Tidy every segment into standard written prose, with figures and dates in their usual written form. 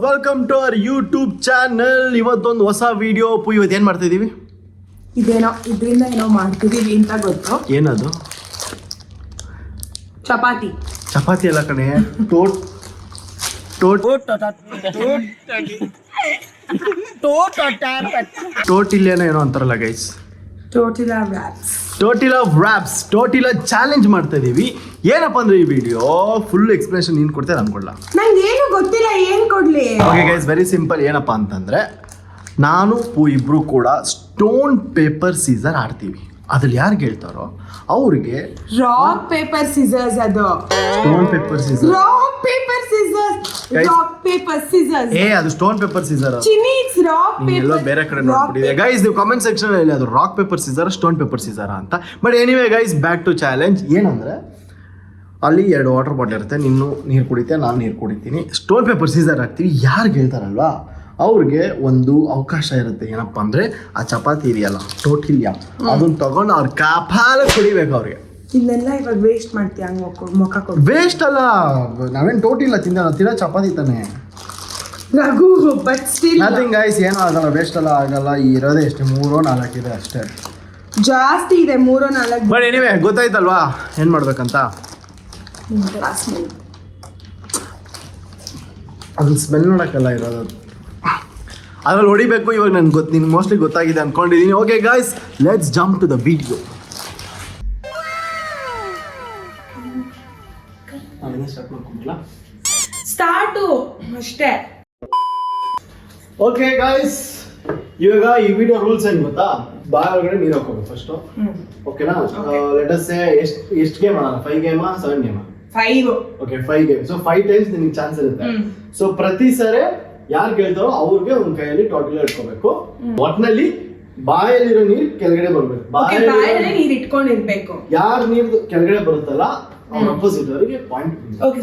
Welcome to our YouTube channel. ಇವತ್ತೊಂದು ಹೊಸ video. ಇವತ್ತು ಏನು ಮಾಡ್ತಾ ಇದೀವಿ? ಇದರಿಂದ ಏನೋ ಮಾಡ್ತಿದೀವಿ ಅಂತ ಗೊತ್ತು. ಏನದು? ಚಪಾತಿ ಅಲ್ಲ ಕಣೆ, ಟೋಟಿಲೇನೋ ಏನೋ ಅಂತಾರಲ್ಲ ಗೈಸ್. ಟೋಟಿಲಾ ಚಾಲೆಂಜ್ ಮಾಡ್ತಾ ಇದೀವಿ. ಏನಪ್ಪ ಅಂದ್ರೆ ಈ ವಿಡಿಯೋ ಫುಲ್ ಎಕ್ಸ್ಪ್ಲನೇಷನ್ ನೀನು ಕೊಡ್ತೇನೆ, ನಾನು ಕೊಡ್ಲಾ? ನಂಗೆ ಏನು ಗೊತ್ತಿಲ್ಲ, ಏನು ಕೊಡ್ಲಿ? Okay guys, very simple. ಏನಪ್ಪ ಅಂತಂದ್ರೆ ನಾನು ಇಬ್ರು ಕೂಡ ಸ್ಟೋನ್ ಪೇಪರ್ ಸೀಸರ್ ಆಡ್ತೀವಿ. ಅದ್ರಲ್ಲಿ ಯಾರು ಗೆಲ್ತಾರೋ ಅವ್ರಿಗೆ ರಾಕ್ ಪೇಪರ್ ಸಿಸರ್ಸ್. ಅದು stone paper scissor. Rock paper scissors. Rock paper scissors. ಅದು stone paper scissor. Chinni, it's rock paper. ಎಲ್ಲೋ ಬೇರೆ ಕಡೆ ನೋಡ್ಬಿಟ್ಟಿದೆ ಗೈಸ್. ನೀವು ಕಾಮೆಂಟ್ ಸೆಕ್ಷನ್ ಅಲ್ಲಿ ಅದು rock paper scissor, stone paper scissor ಅಂತ. But anyway guys, back to challenge. ಏನಂದ್ರೆ ಅಲ್ಲಿ 2 ವಾಟರ್ ಬಾಟಲ್ ಇರುತ್ತೆ. ನೀನು ನೀರು ಕುಡಿತೆ, ನಾನು ನೀರು ಕುಡಿತೀನಿ. ಸ್ಟೋನ್ ಪೇಪರ್ ಸೀಸರ್ ಹಾಕ್ತೀವಿ. ಯಾರು ಗೆಲ್ತಾರಲ್ವಾ ಅವ್ರಿಗೆ ಒಂದು ಅವಕಾಶ ಇರುತ್ತೆ. ಏನಪ್ಪ ಅಂದರೆ ಆ ಚಪಾತಿ ಇದೆಯಲ್ಲ, ಟೋಟಿಲ್ಯ, ಅದನ್ನ ತಗೊಂಡು ಅವ್ರ ಕಾಪಾಲ ಕುಡಿಬೇಕು ಅವ್ರಿಗೆ. ಇದನ್ನೆಲ್ಲ ಇವಾಗ ವೇಸ್ಟ್ ಮಾಡ್ತೀಯ? ಮುಖ ಕೊಡು. ವೇಸ್ಟ್ ಅಲ್ಲ, ನಾವೇನು ಟೋಟಿಲ್ಲ ತಿನ್ನೋ ಚಪಾತಿ ತಾನೆ Raghu. But still nothing guys, ಏನೂ ಆಗಲ್ಲ, ವೇಸ್ಟ್ ಎಲ್ಲ ಆಗಲ್ಲ. ಇರೋದೇ ಎಷ್ಟು 3-4 ಇದೆ ಅಷ್ಟೇ, ಜಾಸ್ತಿ ಇದೆ 3-4. ಬಟ್ ಎನಿವೇ ಗೊತ್ತಾಯ್ತಲ್ವಾ ಏನು ಮಾಡ್ಬೇಕಂತ. ಅದನ್ನ ಸ್ಮೆಲ್ ನೋಡೋಕ್ಕಲ್ಲ ಇರೋದು, ಅದ್ರಲ್ಲಿ ಹೊಡಿಬೇಕು. ಇವಾಗ ನಿನ್ಗೆ ಮೋಸ್ಟ್ಲಿ ಗೊತ್ತಾಗಿದೆ ಅನ್ಕೊಂಡಿದ್ದೀನಿ. Okay guys, let's jump to the video. Start ಅಷ್ಟೇ. ಓಕೆ ಗಾಯ್ಸ್, ಇವಾಗ ಈ ವಿಡಿಯೋ ರೂಲ್ಸ್ ಏನು ಗೊತ್ತಾ? ಬಾಯ್ ಒಳಗಡೆ ನೀರು ಹಾಕೋಬೇಕು ಫಸ್ಟ್. ಓಕೆನಾ? ಲೆಟ್ ಅಸ್ ಸೇ ಎಷ್ಟು ಗೇಮ್ ಆಡೋಣ? 5 ಗೇಮಾ 7 ಗೇಮಾ? 5. Okay, 5 game. ಸೊ 5 ಟೈಮ್ಸ್ ನಿಮಗೆ ಚಾನ್ಸ್ ಇರುತ್ತೆ. ಸೊ ಪ್ರತಿ ಸರಿ ಯಾರು ಗೆಲ್ತಾರೋ ಅವ್ರಿಗೆ ಒಂದ್ ಕೈಯಲ್ಲಿ ಟೋಟಲ್ ಇಟ್ಕೋಬೇಕು. ಒಟ್ನಲ್ಲಿ ಬಾಯಲ್ಲಿರೋ ನೀರು ಕೆಳಗಡೆ ಬರ್ಬೇಕು. ಬಾಯಲ್ಲಿ ನೀರು ಇಟ್ಕೊಂಡಿರ್ಬೇಕು. ಯಾರು ನೀರು ಕೆಳಗಡೆ ಬರುತ್ತಲ್ಲ ಅವ್ರ ಅಪೋಸಿಟ್ ಅವರಿಗೆ ಪಾಯಿಂಟ್. ಓಕೆ.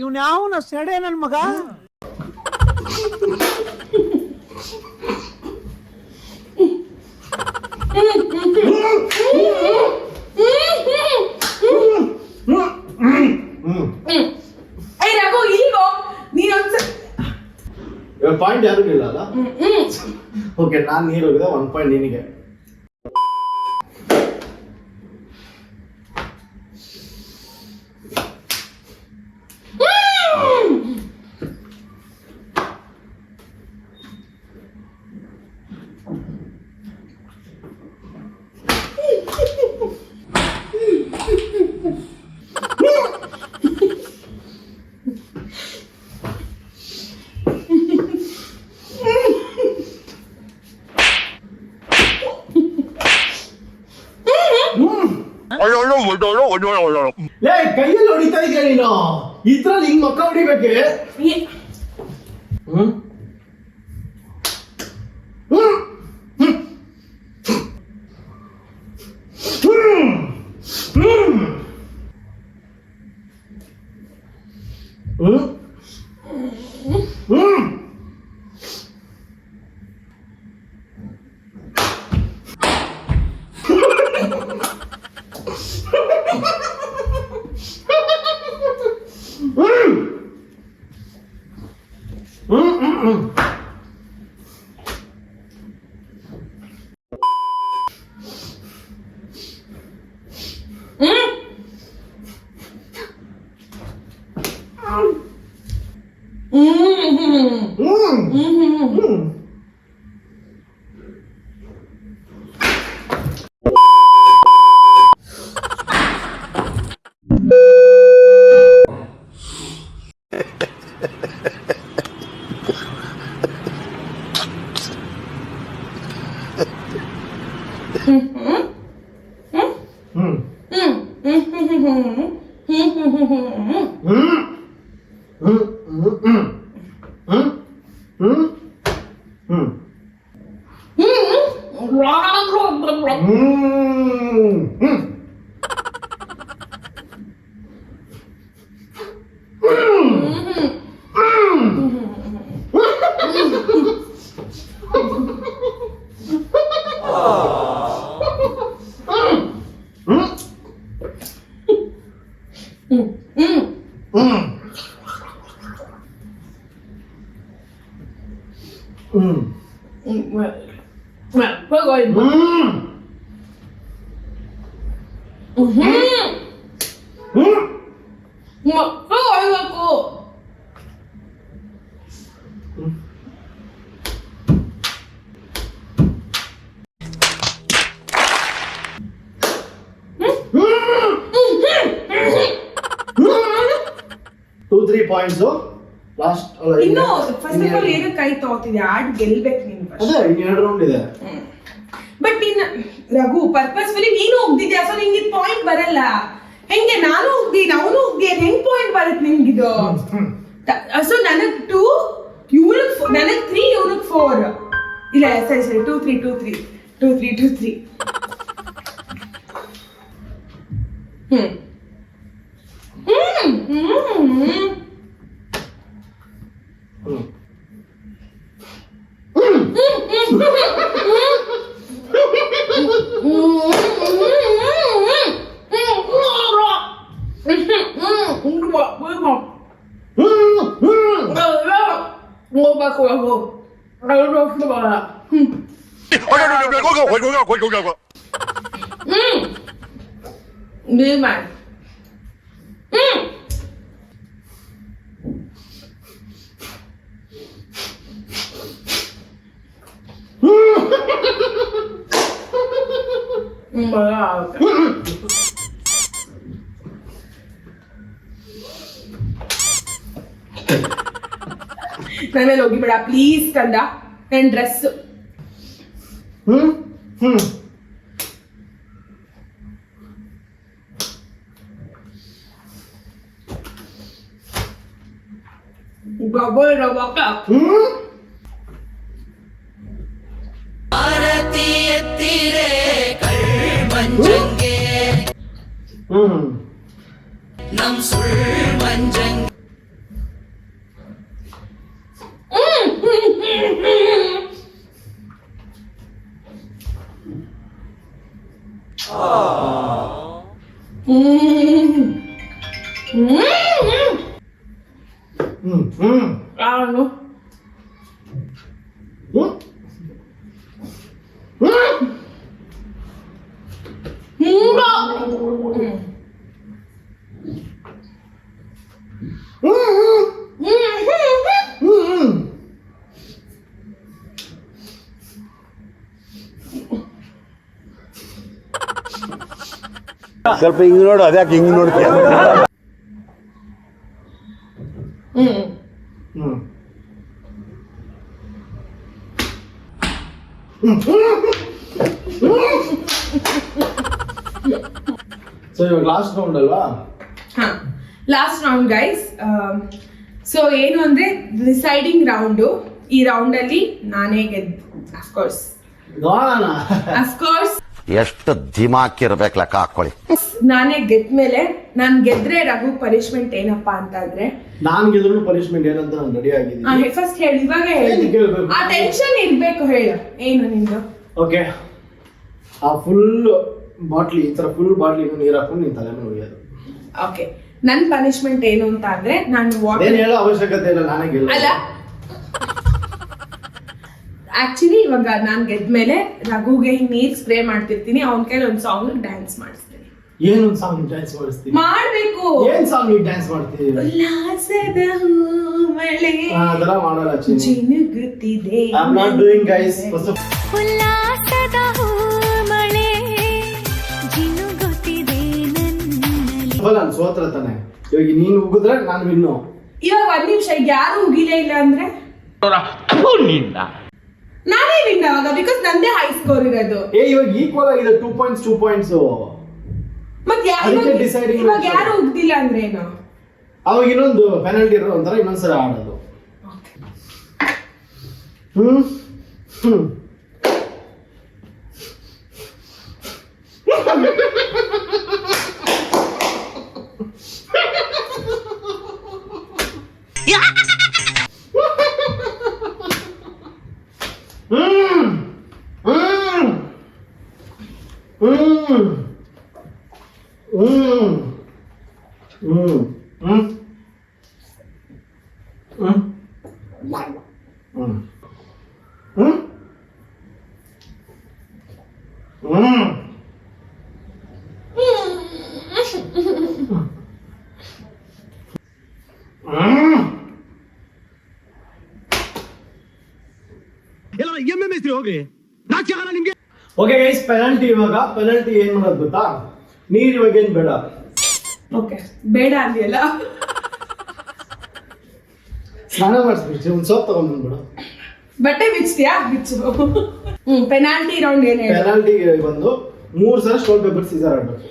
ಇವ್ನು ಯಾವನ ಸೆಡೆ ನನ್ನ ಮಗ. ಪಾಯಿಂಟ್ ಯಾರು ಇಲ್ಲ ಅಲ್ಲ? ಓಕೆ, ನಾನು ನೀರು ಹೋಗಿದೆ, 1 ಪಾಯಿಂಟ್ ನಿನಗೆ. ಕೈಯಲ್ಲಿ ಹೊಡಿತಾ ಇದೆಯಾ ನೀನು? ಇದ್ರಲ್ಲಿ ಹಿಂಗ್ ಮಕ್ಕ ಹೊಡಿಬೇಕೆ? 2-3 points ಲಾಸ್ಟ್. ಇನ್ನು ಫಸ್ಟ್ ಆಫ್ ಆಲ್ ಏನು ಕೈ ತಗೋತಿದ್ದೆ, ಆಡ್ ಗೆಲ್ಬೇಕು ನೀನು. ಅದೇ ಇನ್ನೆರಡು ರೌಂಡ್ ಇದೆ. ಬಟ್ ಇನ್ನ ರಘು ಪರ್ಪಸ್ಫುಲಿ ನೀನು ಹೋಗ್ದಿದ್ಯಾ, ಸೊ ನಿಂಗೆ ಪಾಯಿಂಟ್ ಬರಲ್ಲ. ಹೆಂಗೆ ನಾನು ಹೋಗ್ದೀನಿ ಅವನು ಹೋಗ್ದಿ, ಹೆಂಗ್ ಪಾಯಿಂಟ್ ಬರುತ್ತೆ ನಿಮ್ಗಿದು? ಸೊ ನನಗ್ 2, ನನಗ್ 3, ಇವನಿಗೆ 4. ಇಲ್ಲ ಸರಿ 2-3 ನನ್ನ ಮೇಲೆ ಹೋಗಿಬೇಡ ಪ್ಲೀಸ್ ಕಂದ, ನನ್ನ ಡ್ರೆಸ್. ನಮ್ ಸುಳ್ ಮಂಜಂಗ್ ಸ್ವಲ್ಪ ಹಿಂಗ್ ನೋಡು, ಅದ್ಯಾಕೆ ಹಿಂಗ್ ನೋಡ್ತೀಯ? ಸೊ ಇವಾಗ ಲಾಸ್ಟ್ ರೌಂಡ್ ಅಲ್ವಾ? Last round guys. ಸೊ ಏನು ಅಂದ್ರೆ ಡಿಸೈಡಿಂಗ್ ರೌಂಡು. ಈ ರೌಂಡ್ ಅಲ್ಲಿ ನಾನೇ ಗೆದ್ದು, ಅಫ್ಕೋರ್ಸ್ ಎಷ್ಟು ದಿಮಾಕ್ ಇರ್ಬೇಕು ಲೆಕ್ಕ ಹಾಕೊಳ್ಳಿ. ನಾನೇ ಗೆದ್ಮೇಲೆ ನಾನ್ ಗೆದ್ರೆ ರಘು ಪನಿಷ್ಮೆಂಟ್ ಏನಪ್ಪಾ ಅಂತ ಅಂದ್ರೆ, ನಾನ್ ಗೆದ್ರು ಪನಿಷ್ಮೆಂಟ್ ಏನಂತ ನಾನು ರೆಡಿ ಆಗಿದ್ದೀನಿ. ಫಸ್ಟ್ ಹೇಳಿ, ಇವಾಗ ಹೇಳಿ. ಆ ಟೆನ್ಷನ್ ಇರ್ಬೇಕು, ಹೇಳು ಏನು ನಿಂದು. ಓಕೆ, ಆ ಫುಲ್ ಬಾಟ್ಲಿ, ಈ ತರ ಫುಲ್ ಬಾಟ್ಲಿ ನೀರ್ ಹಾಕೊಂಡು ನಿನ್ ತಲೆ ಮೇಲೆ ಹೊಡಿಯೋದು. ಓಕೆ, ನನ್ ಪನಿಷ್ಮೆಂಟ್ ಏನು ಅಂತ ಅಂದ್ರೆ, ನಾನು ಏನ್ ಹೇಳೋ ಅವಶ್ಯಕತೆ ಇಲ್ಲ, ನಾನೇ ಗೆಲ್ಲ. ಅಲ್ಲ, ಆಕ್ಚುಲಿ ಇವಾಗ ನಾನ್ ಗೆದ್ಮೇಲೆ ರಘುಗೆ ನೀರ್ ಸ್ಪ್ರೇ ಮಾಡ್ತಿರ್ತೀನಿ, ಅವನ ಕೈಲಿ ಒಂದು ಸಾಂಗ್ ಡ್ಯಾನ್ಸ್ ಮಾಡಿಸ್ತೀನಿ. ಏನೊಂದು ಸಾಂಗ್ ಡ್ಯಾನ್ಸ್ ಮಾಡಿಸ್ತೀನಿ? ಮಾಡ್ಬೇಕು. ಏನ್ ಸಾಂಗ್ ನೀ ಡ್ಯಾನ್ಸ್ ಮಾಡ್ತೀವಿ? ಉಲ್ಲಾಸದ ಮಳೆ ಅದೆಲ್ಲ ಮಾಡಲ್ಲ ಚಿನ್ನಿ. ಜಿನುಗುತ್ತಿದೆ. I am not doing guys. ಉಲ್ಲಾಸದ ಮಳೆ ಜಿನುಗುತ್ತಿದೆ ನನ್ನಲ್ಲಿ. ನಾನು ಸೋತ್ರ ತಾನೆ. ಇವಾಗ ನೀನು ಉಗಿದ್ರೆ ನಾನು ವಿನ್ನು. ಇವಾಗ 1 ನಿಮಿಷ ಯಾರು ಉಗಿಲೇ ಇಲ್ಲ ಅಂದ್ರೆ ನಾನೇ ವಿನ್ ಅವಾಗ, ಬಿಕಾಸ್ ನಂದೇ ಹೈ ಸ್ಕೋರ್ ಇರೋದು. ಇವಾಗ ಈಕ್ವಲ್ ಆಗಿದೆ 2 points 2 points. ಮತ್ತೆ ಅದಕ್ಕೆ deciding ಇವಾಗ ಮಾಡ್ತಾರೆ. ಯಾರು ಉಗ್ದಿಲ್ಲ ಅಂದ್ರೆ ಏನು? ಅವಾಗ ಇನ್ನೊಂದು ಪೆನಾಲ್ಟಿ ಇರೋ ಒಂಥರ ಇನ್ನೊಂದ್ಸಲ ಆಡೋದು. ಹ್ಮ್ ಹ್ಮ್ ಓಕೆ ಗೈಸ್, ಪೆನಾಲ್ಟಿ. ಇವಾಗ ಪೆನಾಲ್ಟಿ ಏನ್ ಮಾಡೋದು ಗೊತ್ತಾ? ನೀರ್ ಇವಾಗ ಏನ್ ಬೇಡ. ಓಕೆ, ಬೇಡ ಅಂದಿಯಲ್ಲ. ಸ್ನಾನ ಮಾಡಿಸ್ಬಿಡ್ತೀವಿ, ಒಂದು ಸೋಪ್ ತಗೊಂಡ್ಬಂದ್ಬಿಡು. ಬಟ್ಟೆ ಬಿಚ್ತೀಯಾ? ಬಿಚ್ಚು. ಪೆನಾಲ್ಟಿ ರೌಂಡ್ ಏನ್ ಹೇಳಿ? ಪೆನಾಲ್ಟಿಗೆ ಬಂದು 3 ಸಲ ಸ್ಟೋನ್ ಪೇಪರ್ ಸೀಸರ್ ಆಡ್ಬೇಕು.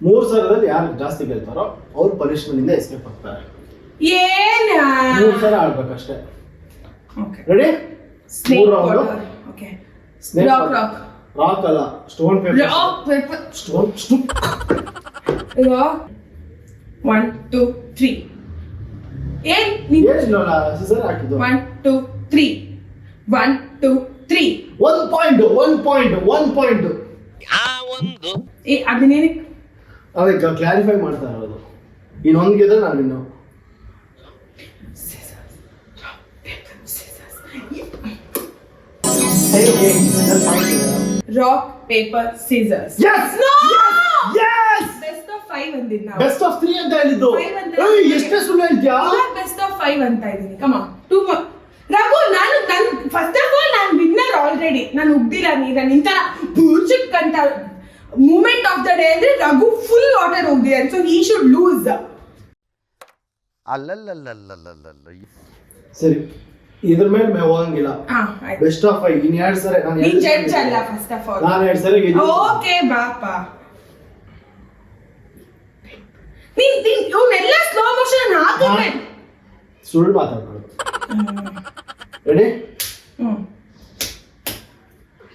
3 ಸಲದಲ್ಲಿ ಯಾರು ಜಾಸ್ತಿ ಗೆಲ್ತಾರೋ ಅವ್ರು ಪನಿಷ್ಮೆಂಟ್ ಇಂದ ಎಸ್ಕೇಪ್ ಆಗ್ತಾರೆ. ಏನ 3 ಸಲ ಆಡ್ಬೇಕಷ್ಟೇ. Okay, ready? Snake 3 round. Okay, snake rock rock rock ಅಲ್ಲ, stone paper. Rock paper stone. 1 2 3. ಏನ್ ಏನಿಲ್ಲ, ಸೀಸರ್ ಹಾಕಿದ್ದು. 1 2 3 1 2 3. 1 point 1 point 1 point. ಅದನ್ನೇನೆ ಅದಕ್ಕೆ ಕ್ಲಾರಿಫೈ ಮಾಡ್ತಾ ಇರೋದು. ಇನ್ನೊಂದು ಗೆದ್ರೆ ನಾನು ಇನ್ನು rock paper Caesar's. Yes! Yes! Best of 5 ಅಂದಿದ್ದು ನಾವು. ಬೆಸ್ಟ್ ಆಫ್ 3 ಅಂತ ಹೇಳಿದ್ದು. 5 ಅಂತ ಎಷ್ಟೇ ಸುಳ್ಳು ಹೇಳ್ತೀಯಾ? ಬೆಸ್ಟ್ ಆಫ್ 5 ಅಂತ ಇದೀನಿ. ಕಮ್ ಆನ್ 2 ರಘು, ನಾನು ಫಸ್ಟ್ ಆಫ್ ಆಲ್ ನಾನು ವಿನ್ನರ್ ಆಲ್ರೆಡಿ. ನಾನು ಉಗ್ದಿಲ್ಲ ನೀರ ನಿಂತರ ಬೂರ್ಚಿಕ್ ಅಂತ ಮೂಮೆಂಟ್ ಆಫ್ ದ ಡೇ ಅಂದ್ರೆ ರಘು ಫುಲ್ ವಾಟರ್ ಹೋಗ್ದಿದೆ. So he should lose. ಅಲ್ಲಲ್ಲಲ್ಲಲ್ಲಲ್ಲಲ್ಲ. ಸರಿ, ಇದ್ರ ಮೇಲೆ ಹೋಗಂಗಿಲ್ಲ. ಬೆಸ್ಟ್ ಆಫ್ 5 ಇನ್ 2 ಸರಿ ನಾನು ನೀನ್ ಜಡ್ಜ್ ಅಲ್ಲ. ಫಸ್ಟ್ ಆಫ್ ಆಲ್ ನಾನು 2 ಸರಿ ಗೆದ್ದಿದ್ದೀನಿ. ಓಕೆ ಬಾಪ. ನೀನ್ ಇವನ್ನೆಲ್ಲ ಸ್ಲೋ ಮೋಷನ್ ಹಾಕಿದ್ರೆ ಸುಳ್ಳು ಮಾತಾಡ್ಬೋದು. ರೆಡಿ?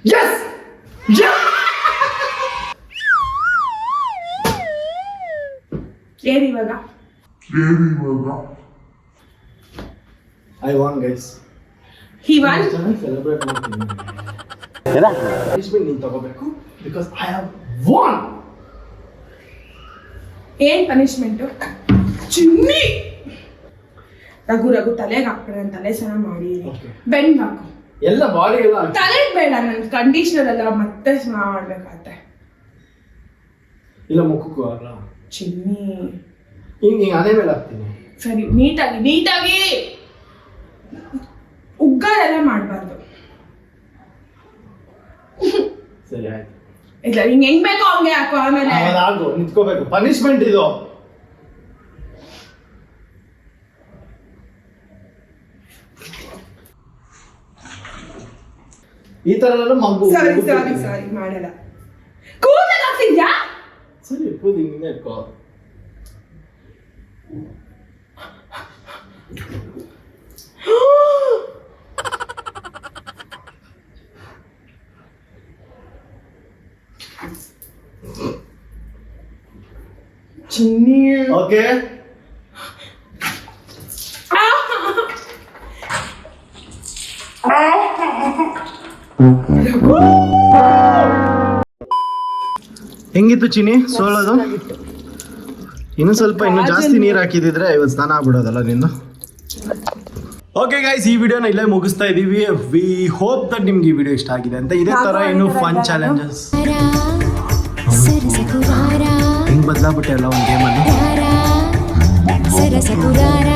ಯಸ್! ಏನ್ ಇವಾಗ? I want guys. He want. Celebrate ಮಾಡ್ತೀನಿ. ಪನಿಷ್ಮೆಂಟ್ ನೀನು ತಗೋಬೇಕು ಬಿಕಾಸ್ ಐ ಹ್ಯಾವ್ ವಾನ್. ಏನ್ ಪನಿಷ್ಮೆಂಟು? ಚಿನ್ನಿ ರಘು ತಲೆಗೆ ಹಾಕ್ಬೇಡ. ತಲೆ ಸ್ನಾನ ಮಾಡಿ ಬೆಂಡ್ ಹಾಕು. ಎಲ್ಲ ಬಾಡಿಗೆಲ್ಲ ತಲೆಗೆ ಬೇಡ, ನನ್ ಕಂಡೀಷನರ್ ಎಲ್ಲ ಮತ್ತೆ ಸ್ನಾನ ಮಾಡ್ಬೇಕಾಗತ್ತೆ. ಇಲ್ಲ ಮುಖಕ್ಕೂ ಆಗಲ್ಲ. ಚಿನ್ನಿ ಹಿಂಗೆ ಅದೇ ಮೇಲೆ ಹಾಕ್ತೀನಿ. ಸರಿ, ನೀಟಾಗಿ ಉಗ್ಗಾರೆಲ್ಲ ಮಾಡಬಾರ್ದು. ಸರಿ ಆಯ್ತು. ಇಲ್ಲ, ಹಿಂಗ್ ಹೆಂಗ್ ಬೇಕೋ ಹಂಗೆ ಹಾಕು. ಆಮೇಲೆ ಆಗು ನಿಂತ್ಕೋಬೇಕು. ಪನಿಷ್ಮೆಂಟ್ ಇದು. ಈ ತರ ಎಲ್ಲ ಮಗು. ಸಾರಿ ಮಾಡಲ್ಲ. ಕೂದಲು ಹಾಕ್ತಿದ್ಯಾ? ಸರಿ ಕೂದಿ ಹಿಂಗೆ ಇಟ್ಕೋ. ಚಿನ್ನಿ ಓಕೆ. ಹೆಂಗಿತ್ತು ಚಿನ್ನಿ ಸೋಲೋದು? ಇನ್ನು ಜಾಸ್ತಿ ನೀರು ಹಾಕಿದಿದ್ರೆ ಇವತ್ತು ಸ್ನಾನ ಆಗ್ಬಿಡೋದಲ್ಲ ನಿಂದು. ಓಕೆ ಗೈಸ್, ಈ ವಿಡಿಯೋನ ಇಲ್ಲೇ ಮುಗಿಸ್ತಾ ಇದೀವಿ. ವಿ ಹೋಪ್ ದಟ್ ನಿಮ್ಗೆ ಈ ವಿಡಿಯೋ ಇಷ್ಟ ಆಗಿದೆ ಅಂತ. ಇದೇ ತರ ಇನ್ನು ಫನ್ ಚಾಲೆಂಜಸ್ ಸರಸಕುರಾರ ಹೆಂಗ್ ಬದಲಾಗ್ಬಿಟ್ಟೆ ಅಲ್ಲ ಒಂದು ಗೇಮಲ್ಲಿ. ಸರಸಕುರಾರ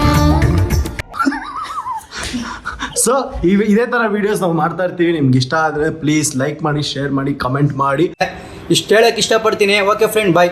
ಸೊ ಇದೇ ಥರ ವೀಡಿಯೋಸ್ ನಾವು ಮಾಡ್ತಾ ಇರ್ತೀವಿ. ನಿಮ್ಗೆ ಇಷ್ಟ ಆದರೆ ಪ್ಲೀಸ್ ಲೈಕ್ ಮಾಡಿ, ಶೇರ್ ಮಾಡಿ, ಕಮೆಂಟ್ ಮಾಡಿ. ಇಷ್ಟು ಹೇಳಕ್ಕೆ ಇಷ್ಟಪಡ್ತೀನಿ. ಓಕೆ ಫ್ರೆಂಡ್, ಬಾಯ್.